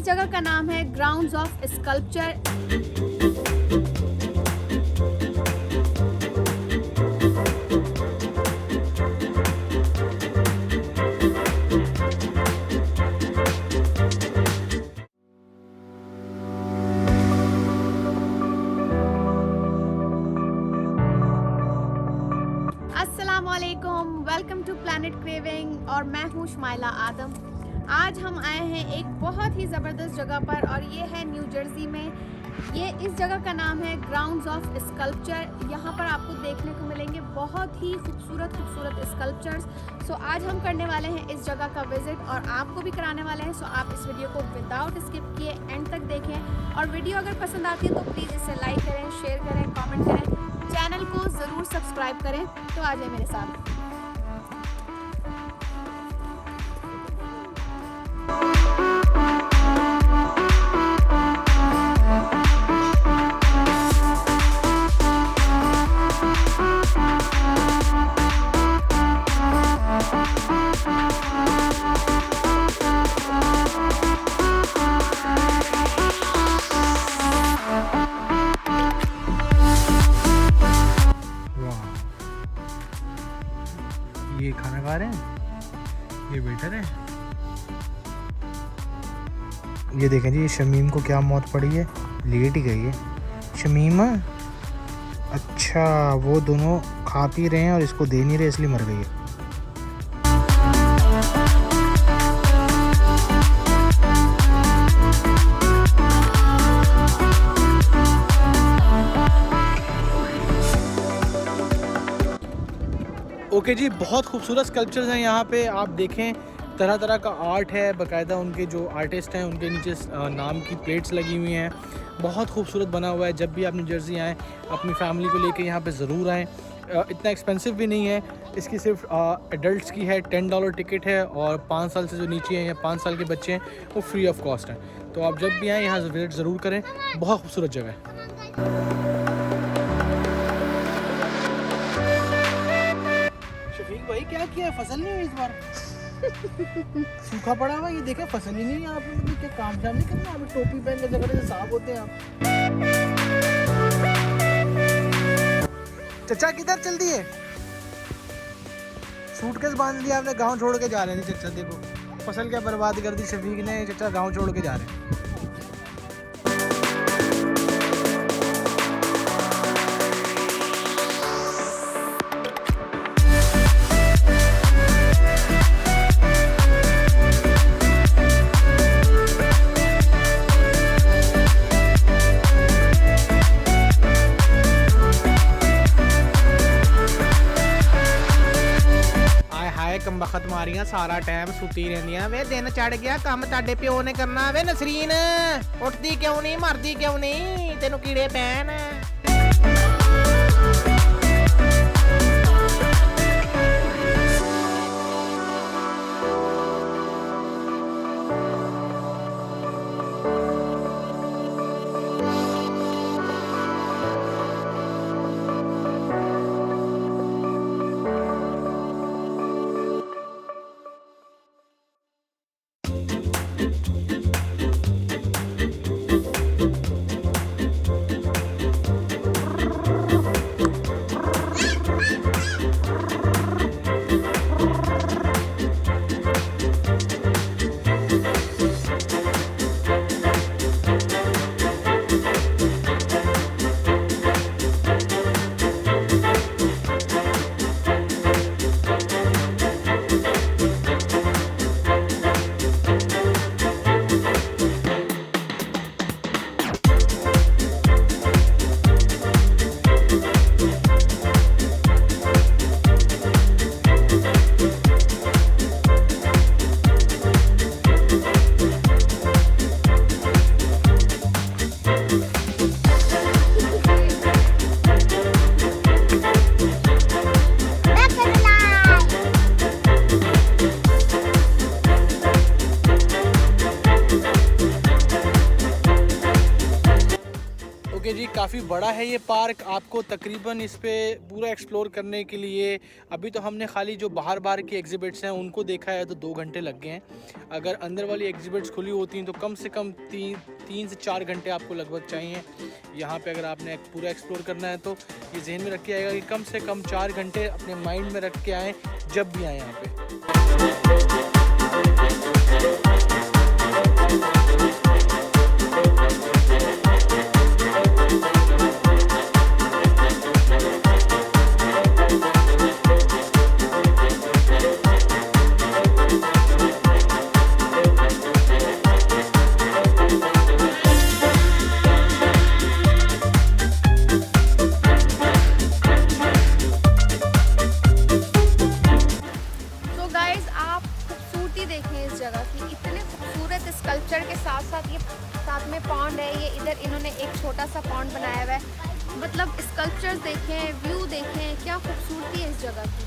इस जगह का नाम है ग्राउंड्स ऑफ स्कल्पचर। अस्सलामुअलैकुम, वेलकम टू प्लैनेट क्रेविंग और मैं हूँ शुमाइला आदम। आज हम आए हैं एक बहुत ही ज़बरदस्त जगह पर और ये है न्यू जर्सी में। ये इस जगह का नाम है ग्राउंड्स ऑफ स्कल्पचर। यहाँ पर आपको देखने को मिलेंगे बहुत ही खूबसूरत स्कल्पचर्स। सो आज हम करने वाले हैं इस जगह का विज़िट और आपको भी कराने वाले हैं। सो आप इस वीडियो को विदाउट स्किप किए एंड तक देखें और वीडियो अगर पसंद आती है तो प्लीज़ इसे लाइक करें, शेयर करें, कमेंट करें, चैनल को ज़रूर सब्सक्राइब करें। तो आ जाए मेरे साथ। ये खाना खा रहे हैं, ये वेटर है। ये देखें जी, ये शमीम को क्या मौत पड़ी है, लेट ही गई है शमीम। अच्छा, वो दोनों खा पी रहे हैं और इसको दे नहीं रहे इसलिए मर गई है। ओके जी, बहुत खूबसूरत स्कल्पचर्स हैं यहाँ पे। आप देखें, तरह तरह का आर्ट है, बाकायदा उनके जो आर्टिस्ट हैं उनके नीचे नाम की प्लेट्स लगी हुई हैं। बहुत खूबसूरत बना हुआ है। जब भी आप न्यू जर्सी आएँ अपनी फैमिली को लेके यहाँ पे ज़रूर आएँ। इतना एक्सपेंसिव भी नहीं है। इसकी सिर्फ एडल्ट्स की है, $10 टिकट है और 5 साल से जो नीचे हैं या 5 साल के बच्चे हैं वो फ्री ऑफ कॉस्ट हैं। तो आप जब भी आएँ यहाँ विजिट ज़रूर करें। बहुत खूबसूरत जगह है। शफीक भाई, क्या किया है? फसल नहीं हुई इस बार? सूखा पड़ा हुआ, ये देखें फसल ही नहीं है। आपने मतलब क्या काम शाम नहीं करना? आप टोपी पहन के जगह से साफ होते हैं आप। चचा किधर चल दिए? सूटकेस बांध लिया आपने, गांव छोड़ के जा रहे हैं चचा। देखो फसल क्या बर्बाद कर दी शफीक ने। चचा गांव छोड़ के जा रहे हैं। ਕੰਬਖਤ ਮਾਰੀਆਂ ਸਾਰਾ ਟਾਈਮ ਸੁੱਤੀ ਰਹਿੰਦੀਆਂ ਵੇ। ਦਿਨ ਚੜ ਗਿਆ, ਕੰਮ ਤੁਹਾਡੇ ਪਿਓ ਨੇ ਕਰਨਾ ਵੇ। ਨਸਰੀਨ ਉੱਠਦੀ ਕਿਉਂ ਨਹੀਂ, ਮਰਦੀ ਕਿਉਂ ਨਹੀਂ? ਤੈਨੂੰ ਕੀੜੇ ਪੈਣ। है जी, काफ़ी बड़ा है ये पार्क। आपको तकरीबन इस पे पूरा एक्सप्लोर करने के लिए अभी तो हमने खाली जो बाहर की एग्जिबिट्स हैं उनको देखा है तो 2 घंटे लग गए हैं। अगर अंदर वाली एग्जिबिट्स खुली होती हैं तो कम से कम 3 से 4 घंटे आपको लगभग चाहिए। यहाँ पे अगर आपने पूरा एक्सप्लोर करना है तो ये जहन में रख के आएगा कि कम से कम 4 घंटे अपने माइंड में रख के आएँ जब भी आएँ यहाँ पे। देखें इस जगह की, इतने खूबसूरत स्कल्पचर के साथ साथ ये साथ में पॉन्ड है। ये इधर इन्होंने एक छोटा सा पॉन्ड बनाया हुआ है। मतलब स्कल्पचर्स देखें, व्यू देखें, क्या खूबसूरती है इस जगह की।